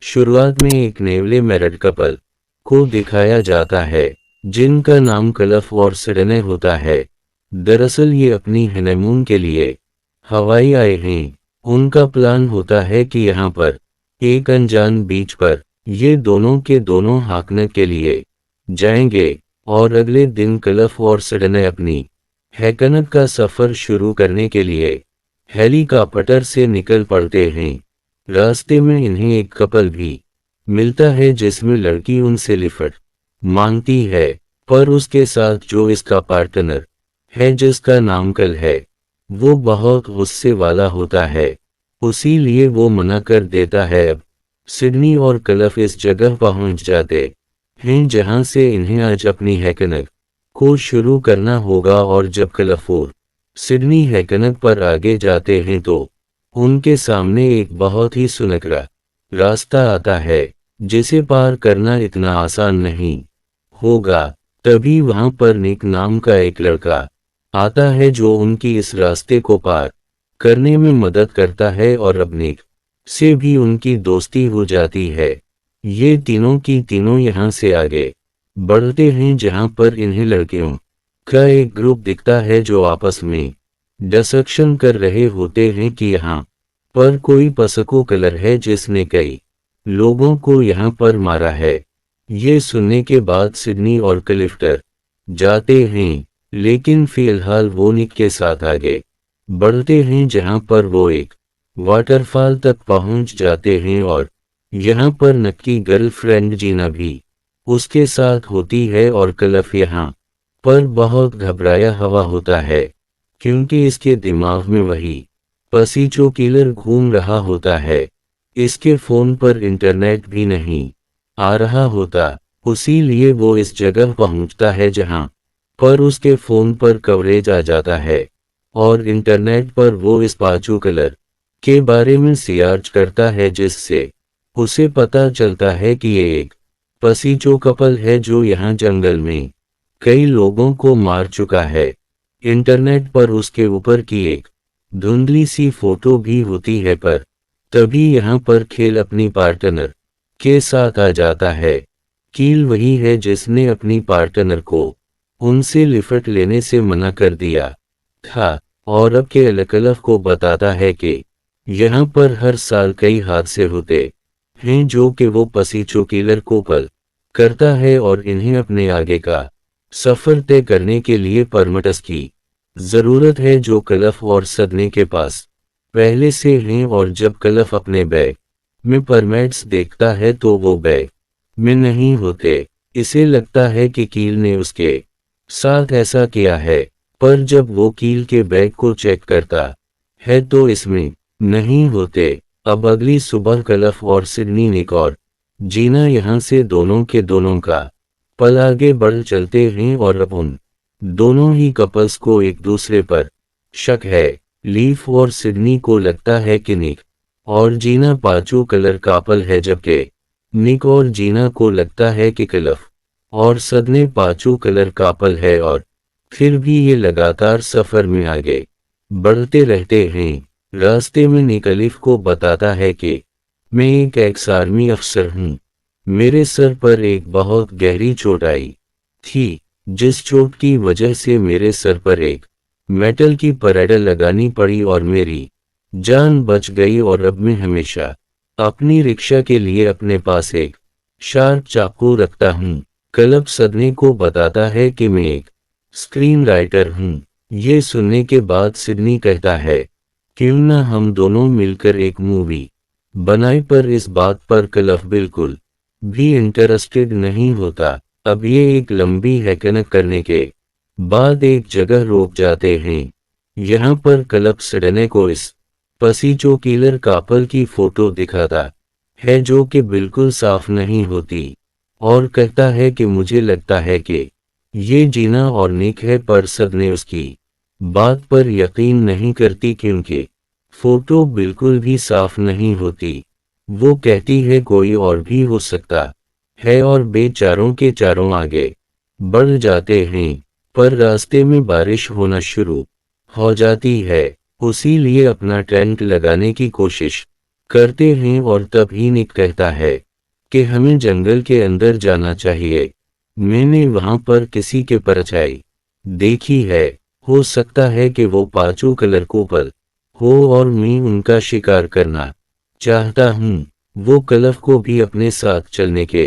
शुरुआत में एक नेवले मैरिड कपल को दिखाया जाता है जिनका नाम कलफ और सिडने होता है। दरअसल ये अपनी हनीमून के लिए हवाई आए हैं। उनका प्लान होता है कि यहाँ पर एक अनजान बीच पर ये दोनों के दोनों हाँकने के लिए जाएंगे और अगले दिन कलफ और सिडने अपनी हैकनक का सफर शुरू करने के लिए हेलीकॉप्टर से निकल पड़ते हैं। रास्ते में इन्हें एक कपल भी मिलता है जिसमें लड़की उनसे लिफ्ट मांगती है, पर उसके साथ जो इसका पार्टनर है जिसका नाम कल है वो बहुत गुस्से वाला होता है, उसीलिए वो मना कर देता है। अब सिडनी और कलफ इस जगह पहुंच जाते हैं जहां से इन्हें आज अपनी हैकनक को शुरू करना होगा। और जब कलफ और सिडनी हैकनक पर आगे जाते हैं तो उनके सामने एक बहुत ही सुनहरा रास्ता आता है जिसे पार करना इतना आसान नहीं होगा। तभी वहां पर निक नाम का एक लड़का आता है जो उनकी इस रास्ते को पार करने में मदद करता है और अब निक से भी उनकी दोस्ती हो जाती है। ये तीनों की तीनों यहाँ से आगे बढ़ते हैं जहाँ पर इन्हें लड़कियों का एक ग्रुप दिखता है जो आपस में डिस्कशन कर रहे होते हैं कि यहाँ पर कोई पसको कलर है जिसने कई लोगों को यहाँ पर मारा है। ये सुनने के बाद सिडनी और कलिफ्टर जाते हैं, लेकिन फिलहाल वो निक के साथ आगे बढ़ते हैं जहाँ पर वो एक वाटरफॉल तक पहुँच जाते हैं और यहाँ पर निक की गर्लफ्रेंड जीना भी उसके साथ होती है। और कलफ यहाँ पर बहुत घबराया हुआ होता है क्योंकि इसके दिमाग में वही पसीचो किलर घूम रहा होता है। इसके फोन पर इंटरनेट भी नहीं आ रहा होता, उसीलिए वो इस जगह पहुंचता है जहां पर उसके फोन पर कवरेज आ जाता है और इंटरनेट पर वो इस पाचू कलर के बारे में सर्च करता है जिससे उसे पता चलता है कि ये एक पसीचो कपल है जो यहाँ जंगल में कई लोगों को मार चुका है। इंटरनेट पर उसके ऊपर की एक धुंधली सी फोटो भी होती है, पर तभी यहाँ पर खेल अपनी पार्टनर के साथ आ जाता है। कील वही है जिसने अपनी पार्टनर को उनसे लिफ्ट लेने से मना कर दिया था और अब के कलफ को बताता है कि यहाँ पर हर साल कई हादसे होते हैं जो कि वो पसीचो किलर को पल करता है और इन्हें अपने आगे का सफर तय करने के लिए परमिट्स की जरूरत है जो कलफ और सदने के पास पहले से हैं। और जब कलफ अपने बैग में परमिट्स देखता है तो वो बैग में नहीं होते। इसे लगता है कि कील ने उसके साथ ऐसा किया है, पर जब वो कील के बैग को चेक करता है तो इसमें नहीं होते। अब अगली सुबह कलफ और सिडनी निक और जीना यहाँ से दोनों के दोनों का पल आगे बढ़ चलते हैं और अब उन दोनों ही कपल्स को एक दूसरे पर शक है। लीफ और सिडनी को लगता है कि निक और जीना पाचू कलर कपल है, जबकि निक और जीना को लगता है कि कलफ और सदने पाचू कलर कपल है। और फिर भी ये लगातार सफर में आगे बढ़ते रहते हैं। रास्ते में निक कलिफ को बताता है कि मैं एक एक्स आर्मी अफसर हूँ, मेरे सर पर एक बहुत गहरी चोट आई थी जिस चोट की वजह से मेरे सर पर एक मेटल की पैडल लगानी पड़ी और मेरी जान बच गई और अब मैं हमेशा अपनी रिक्शा के लिए अपने पास एक शार्प चाकू रखता हूँ। कलफ सदने को बताता है कि मैं एक स्क्रीन राइटर हूँ। ये सुनने के बाद सिडनी कहता है क्यों ना हम दोनों मिलकर एक मूवी बनाए, पर इस बात पर कलफ बिल्कुल भी इंटरेस्टेड नहीं होता। अब ये एक लंबी हैकनक करने के बाद एक जगह रुक जाते हैं। यहाँ पर कलफ सिडने को इस पसीचो किलर कपल की फोटो दिखाता है जो कि बिल्कुल साफ नहीं होती और कहता है कि मुझे लगता है कि ये जीना और निक है, पर सदने उसकी बात पर यकीन नहीं करती क्योंकि फोटो बिल्कुल भी साफ नहीं होती। वो कहती है कोई और भी हो सकता है और बेचारों के चारों आगे बढ़ जाते हैं, पर रास्ते में बारिश होना शुरू हो जाती है, उसीलिए अपना टेंट लगाने की कोशिश करते हैं और तभी निक कहता है कि हमें जंगल के अंदर जाना चाहिए। मैंने वहां पर किसी के परछाई देखी है। हो सकता है कि वो पांचों कलर कोपल हो और मैं उनका शिकार करना चाहता हूँ। वो कलफ को भी अपने साथ चलने के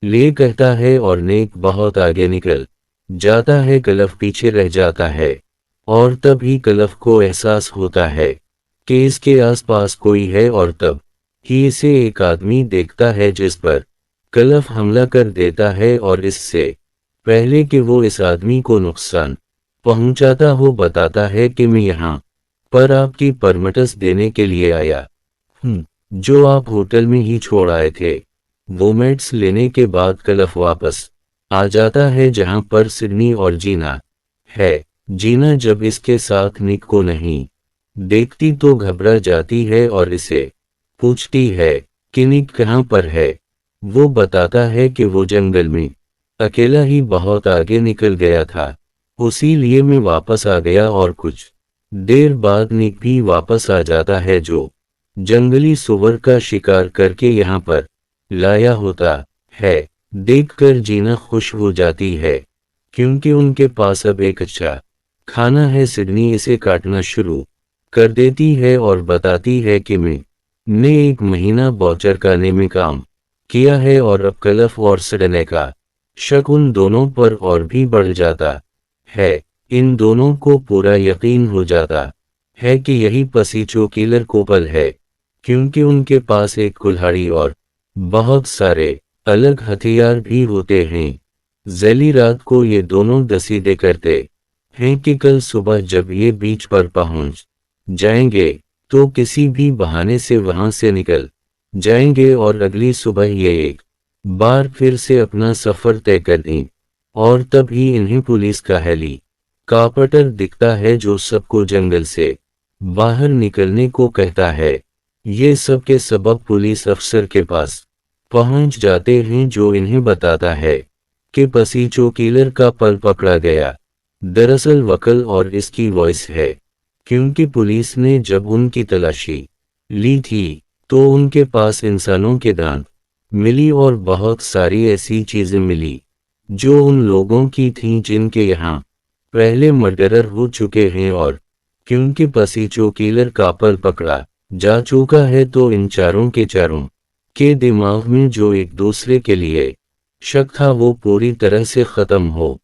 लिए कहता है और नेक बहुत आगे निकल जाता है। कलफ पीछे रह जाता है और तभी कलफ को एहसास होता है कि इसके आसपास कोई है और तब ही इसे एक आदमी देखता है जिस पर कलफ हमला कर देता है और इससे पहले कि वो इस आदमी को नुकसान पहुंचाता हो बताता है कि मैं यहाँ पर आपकी परमिटस देने के लिए आया हूँ जो आप होटल में ही छोड़ आए थे। वो मेड्स लेने के बाद कलफ वापस आ जाता है जहां पर सिडनी और जीना है। जीना जब इसके साथ निक को नहीं देखती तो घबरा जाती है और इसे पूछती है कि निक कहाँ पर है। वो बताता है कि वो जंगल में अकेला ही बहुत आगे निकल गया था, उसी लिए मैं वापस आ गया। और कुछ देर बाद निक भी वापस आ जाता है जो जंगली सुअर का शिकार करके यहाँ पर लाया होता है। देखकर जीना खुश हो जाती है क्योंकि उनके पास अब एक अच्छा खाना है। सिडनी इसे काटना शुरू कर देती है और बताती है कि मैंने 1 महीना बौचरखाने में काम किया है और अब कलफ और सिडनी का शक उन दोनों पर और भी बढ़ जाता है। इन दोनों को पूरा यकीन हो जाता है कि यही पसीचो किलर कोपल है क्योंकि उनके पास एक कुल्हाड़ी और बहुत सारे अलग हथियार भी होते हैं। जैली रात को ये दोनों दसीदे करते हैं कि कल सुबह जब ये बीच पर पहुंच जाएंगे तो किसी भी बहाने से वहां से निकल जाएंगे और अगली सुबह ये एक बार फिर से अपना सफर तय कर दें। और तभी इन्हें पुलिस का हेलीकॉप्टर दिखता है जो सबको जंगल से बाहर निकलने को कहता है। ये सब के सबब पुलिस अफसर के पास पहुंच जाते हैं जो इन्हें बताता है कि पसीचो किलर का पल पकड़ा गया दरअसल वकल और इसकी वॉइस है क्योंकि पुलिस ने जब उनकी तलाशी ली थी तो उनके पास इंसानों के दांत मिली और बहुत सारी ऐसी चीजें मिली जो उन लोगों की थीं जिनके यहाँ पहले मर्डरर हो चुके हैं। और क्योंकि पसीचो किलर का पल पकड़ा जा चुका है तो इन चारों के दिमाग में जो एक दूसरे के लिए शक था वो पूरी तरह से खत्म हो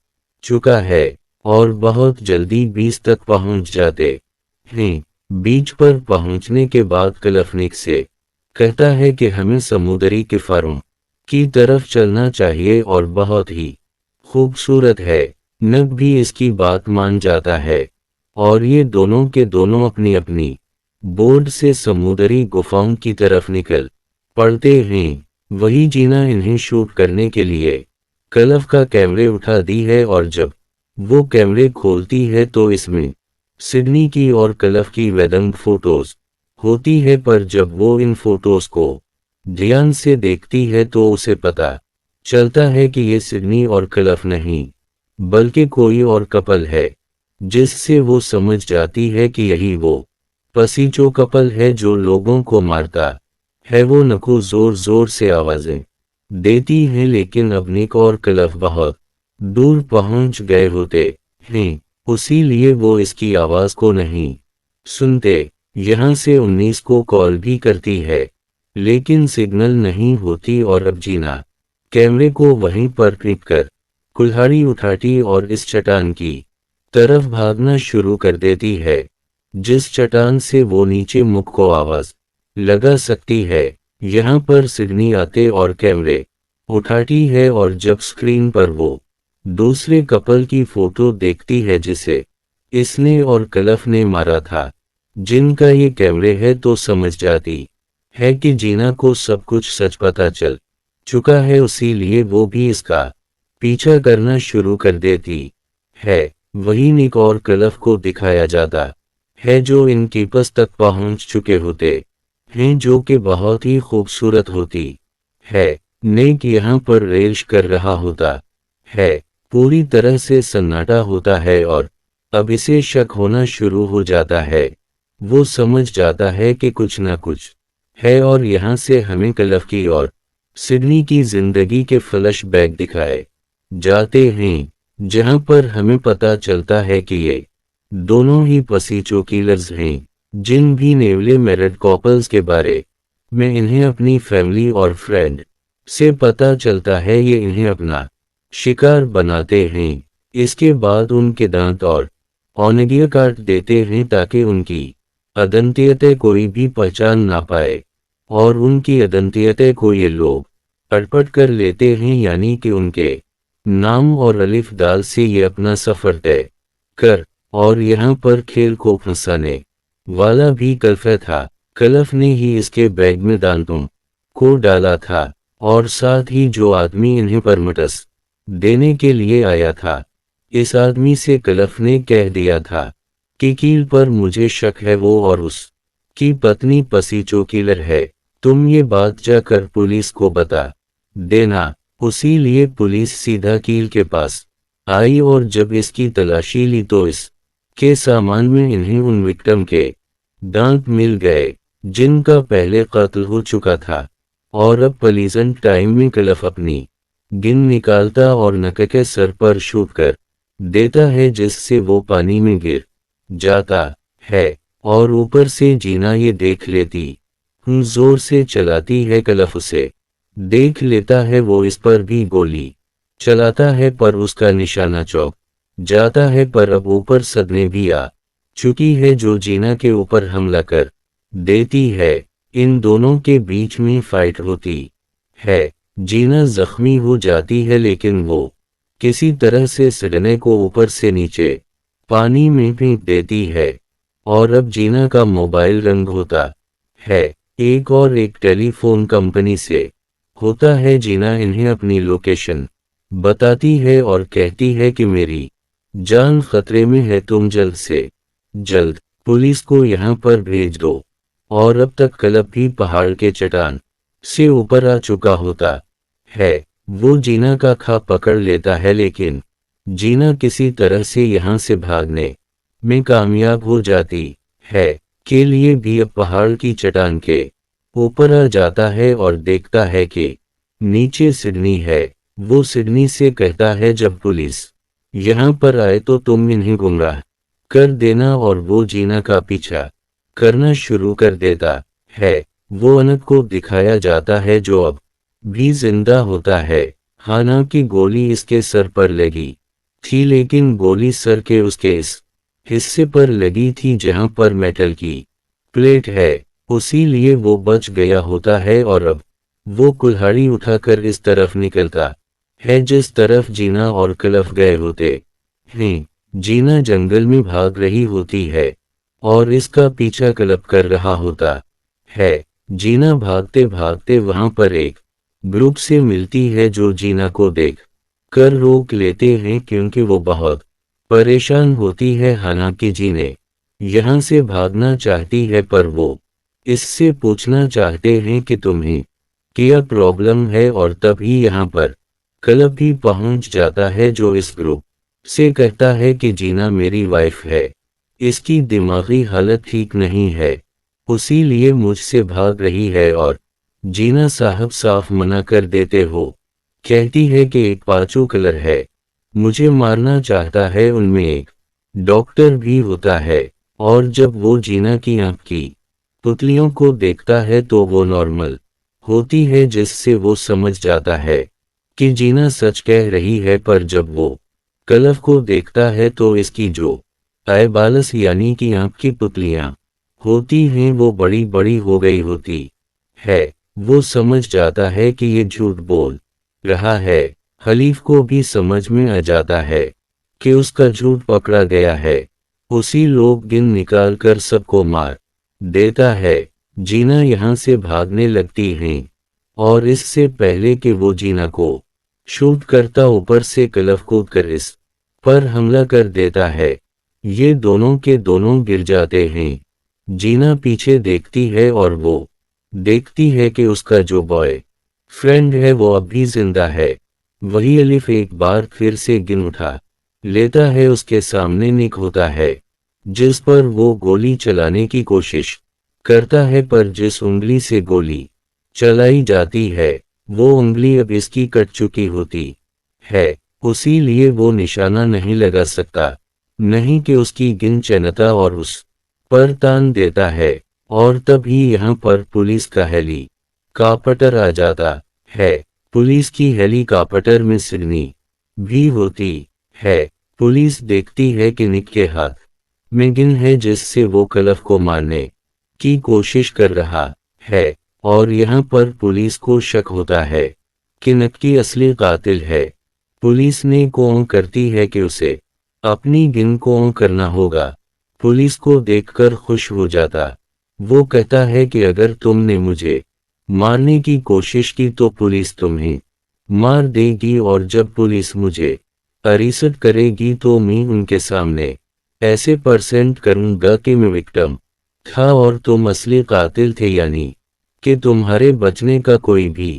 चुका है और बहुत जल्दी बीच तक पहुंच जाते हैं। बीच पर पहुंचने के बाद कलफनिक से कहता है कि हमें समुद्री किफारों की तरफ चलना चाहिए और बहुत ही खूबसूरत है। नग भी इसकी बात मान जाता है और ये दोनों के दोनों अपनी अपनी बोर्ड से समुद्री गुफाओं की तरफ निकल पड़ते हैं। वही जीना इन्हें शूट करने के लिए कलफ का कैमरे उठा दी है और जब वो कैमरे खोलती है तो इसमें सिडनी की और कलफ की वेदंग फोटोज होती है। पर जब वो इन फोटोज को ध्यान से देखती है तो उसे पता चलता है कि ये सिडनी और कलफ नहीं बल्कि कोई और कपल है, जिससे वो समझ जाती है कि यही वो पसीचो कपल है जो लोगों को मारता है। वो नको जोर जोर से आवाजें देती हैं लेकिन अब निक और कलफ बहुत दूर पहुंच गए होते हैं, उसी लिए वो इसकी आवाज को नहीं सुनते। यहां से 19 को कॉल भी करती है लेकिन सिग्नल नहीं होती और अब जीना कैमरे को वहीं पर क्लिक कर कुल्हाड़ी उठाती और इस चट्टान की तरफ भागना शुरू कर देती है जिस चट्टान से वो नीचे मुख को आवाज लगा सकती है। यहाँ पर सिडनी आते और कैमरे उठाती है और जब स्क्रीन पर वो दूसरे कपल की फोटो देखती है जिसे इसने और कलफ ने मारा था, जिनका ये कैमरे है, तो समझ जाती है कि जीना को सब कुछ सच पता चल चुका है। उसी लिए वो भी इसका पीछा करना शुरू कर देती है। वही निक और कलफ को दिखाया जाता है जो इन कीपर्स तक पहुंच चुके होते हैं जो कि बहुत ही खूबसूरत होती है। निक यहाँ पर रेश कर रहा होता है, पूरी तरह से सन्नाटा होता है और अब इसे शक होना शुरू हो जाता है। वो समझ जाता है कि कुछ ना कुछ है और यहाँ से हमें कलफ की और सिडनी की जिंदगी के फ्लैशबैक दिखाए जाते हैं, जहाँ पर हमें पता चलता है कि ये दोनों ही पसीचो किलर्स हैं। जिन भी नेवले मैरिड कपल्स के बारे में इन्हें अपनी फैमिली और फ्रेंड से पता चलता है, ये इन्हें अपना शिकार बनाते हैं। इसके बाद उनके दांत और औंगलियां काट देते हैं ताकि उनकी अदंतियतें कोई भी पहचान ना पाए, और उनकी अदंतियतें को ये लोग अटपट कर लेते हैं, यानी कि उनके नाम और अलिफ दाल से ये अपना सफर तय कर। और यहाँ पर खेल को फंसाने वाला भी कल्फ था। कलफ ने ही इसके बैग में दांतों को डाला था, और साथ ही जो आदमी इन्हें परमटस देने के लिए आया था, इस आदमी से कलफ ने कह दिया था कि कील पर मुझे शक है, वो और उस की पत्नी पसीचो किलर है। तुम ये बात जाकर पुलिस को बता देना। उसी लिए पुलिस सीधा कील के पास आई, और जब इसकी तलाशी ली तो इस के सामान में इन्हें उन विक्टिम के दांत मिल गए जिनका पहले कत्ल हो चुका था। और अब प्लीजेंट टाइम में कलफ अपनी गिन निकालता और नक के सर पर शूट कर देता है, जिससे वो पानी में गिर जाता है। और ऊपर से जीना ये देख लेती जोर से चलाती है। कलफ उसे देख लेता है, वो इस पर भी गोली चलाता है, पर उसका निशाना चौक जाता है। पर अब ऊपर सदमे भी आ चुकी है जो जीना के ऊपर हमला कर देती है। इन दोनों के बीच में फाइट होती है। जीना जख्मी हो जाती है, लेकिन वो किसी तरह से सडने को ऊपर से नीचे पानी में फेंक देती है। और अब जीना का मोबाइल रंग होता है। एक टेलीफोन कंपनी से होता है। जीना इन्हें अपनी लोकेशन बताती है और कहती है कि मेरी जान खतरे में है, तुम जल्द से जल्द पुलिस को यहाँ पर भेज दो। और अब तक कलप भी पहाड़ के चट्टान से ऊपर आ चुका होता है। वो जीना का खा पकड़ लेता है, लेकिन जीना किसी तरह से यहाँ से भागने में कामयाब हो जाती है। के लिए भी अब पहाड़ की चट्टान के ऊपर आ जाता है और देखता है कि नीचे सिडनी है। वो सिडनी से कहता है जब पुलिस यहाँ पर आए तो तुम इन्हें गुमराह कर देना, और वो जीना का पीछा करना शुरू कर देता है। वो अनक को दिखाया जाता है जो अब भी जिंदा होता है। हालांकि गोली इसके सर पर लगी थी, लेकिन गोली सर के उसके इस हिस्से पर लगी थी जहां पर मेटल की प्लेट है, उसी लिए वो बच गया होता है। और अब वो कुल्हाड़ी उठाकर इस तरफ निकलता है जिस तरफ जीना और कलफ गए होते हैं। जीना जंगल में भाग रही होती है और इसका पीछा कलफ कर रहा होता है। जीना भागते भागते वहां पर एक ग्रुप से मिलती है जो जीना को देख कर रोक लेते हैं, क्योंकि वो बहुत परेशान होती है। हालांकि जीने यहाँ से भागना चाहती है, पर वो इससे पूछना चाहते हैं कि तुम्हें क्या प्रॉब्लम है। और तभी यहाँ पर कलप भी पहुंच जाता है जो इस ग्रुप से कहता है कि जीना मेरी वाइफ है, इसकी दिमागी हालत ठीक नहीं है, उसी लिए मुझसे भाग रही है। और जीना साहब साफ मना कर देते हो, कहती है कि एक पांचों कलर है, मुझे मारना चाहता है। उनमें एक डॉक्टर भी होता है, और जब वो जीना की आंख की पुतलियों को देखता है तो वो नॉर्मल होती है, जिससे वो समझ जाता है कि जीना सच कह रही है। पर जब वो कलफ को देखता है तो इसकी जो आईबालस यानी कि आंख की पुतलियां होती हैं वो बड़ी बड़ी हो गई होती है। वो समझ जाता है कि ये झूठ बोल रहा है। खलीफ को भी समझ में आ जाता है कि उसका झूठ पकड़ा गया है। उसी लोग गिन निकाल कर सबको मार देता है। जीना यहाँ से भागने लगती हैं, और इससे पहले कि वो जीना को शूट करता, ऊपर से कलफ कूद कर इस पर हमला कर देता है। ये दोनों के दोनों गिर जाते हैं। जीना पीछे देखती है और वो देखती है कि उसका जो बॉय फ्रेंड है वो अब भी जिंदा है। वही अलिफ एक बार फिर से गिन उठा लेता है। उसके सामने निक होता है जिस पर वो गोली चलाने की कोशिश करता है, पर जिस उंगली से गोली चलाई जाती है वो उंगली अब इसकी कट चुकी होती है, उसी लिए वो निशाना नहीं लगा सकता, नहीं कि उसकी गिन चैनता और उस पर तान देता है। और तभी यहाँ पर पुलिस का हेलीकॉप्टर आ जाता है। पुलिस की हेलीकॉप्टर में सिडनी भी होती है। पुलिस देखती है कि निक के हाथ में गन है जिससे वो क्लिफ को मारने की कोशिश कर रहा है, और यहाँ पर पुलिस को शक होता है कि निक की असली कातिल है। पुलिस ने कॉल करती है कि उसे अपनी गन कॉल करना होगा। पुलिस को देखकर खुश हो जाता। वो कहता है कि अगर तुमने मुझे मारने की कोशिश की तो पुलिस तुम्हें मार देगी, और जब पुलिस मुझे अरेस्ट करेगी तो मैं उनके सामने ऐसे परसेंट करूंगा कि मैं विक्टिम था और तुम असली कातिल थे, यानी कि तुम्हारे बचने का कोई भी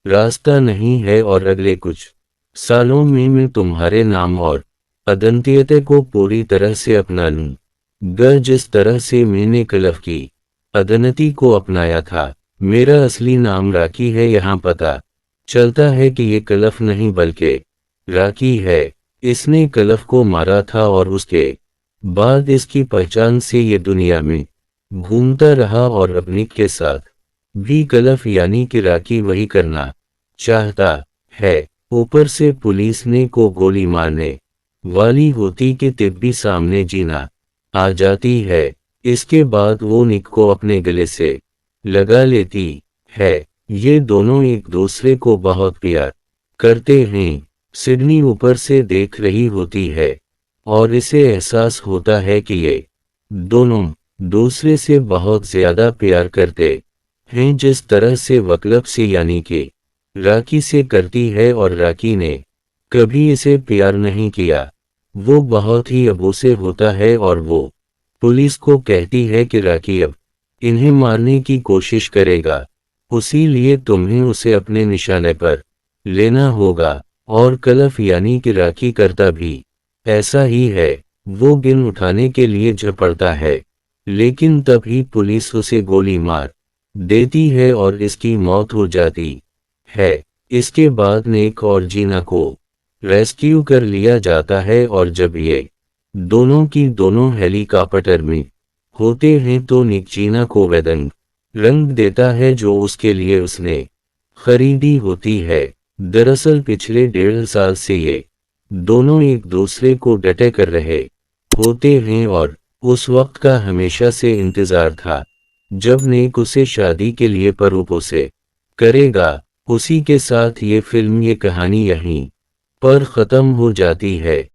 रास्ता नहीं है। और अगले कुछ सालों में मैं तुम्हारे नाम और अदंतियते को पूरी तरह से अपना लूंगा, जिस तरह से मैंने क्लिफ की अदनती को अपनाया था। मेरा असली नाम राकी है। यहाँ पता चलता है कि ये क्लिफ नहीं बल्कि राकी है। इसने क्लिफ को मारा था और उसके बाद इसकी पहचान से ये दुनिया में घूमता रहा और अपनी के साथ भी क्लिफ यानी कि राकी वही करना चाहता है। ऊपर से पुलिस ने को गोली मारने वाली होती कि तिब्बी सामने जीना आ जाती है। इसके बाद वो निक को अपने गले से लगा लेती है। ये दोनों एक दूसरे को बहुत प्यार करते हैं। सिडनी ऊपर से देख रही होती है और इसे एहसास होता है कि ये दोनों दूसरे से बहुत ज्यादा प्यार करते हैं, जिस तरह से वक्लफ से यानी कि राकी से करती है। और राकी ने कभी इसे प्यार नहीं किया। वो बहुत ही अबू से होता है और वो पुलिस को कहती है कि राकी अब इन्हें मारने की कोशिश करेगा, उसी लिए तुम्हें उसे अपने निशाने पर लेना होगा। और क्लिफ यानी कि राकी करता भी ऐसा ही है। वो गिन उठाने के लिए झपड़ता है, लेकिन तभी पुलिस उसे गोली मार देती है और इसकी मौत हो जाती है। इसके बाद निक और जीना को रेस्क्यू कर लिया जाता है, और जब ये दोनों की दोनों हेलीकॉप्टर में होते हैं तो निक जीना को वेदन रंग देता है जो उसके लिए उसने खरीदी होती है। दरअसल पिछले 1.5 साल से ये दोनों एक दूसरे को डटे कर रहे होते हैं और उस वक्त का हमेशा से इंतजार था जब नेक उसे शादी के लिए प्रपोज करेगा। उसी के साथ ये फिल्म, ये कहानी यहीं पर ख़त्म हो जाती है।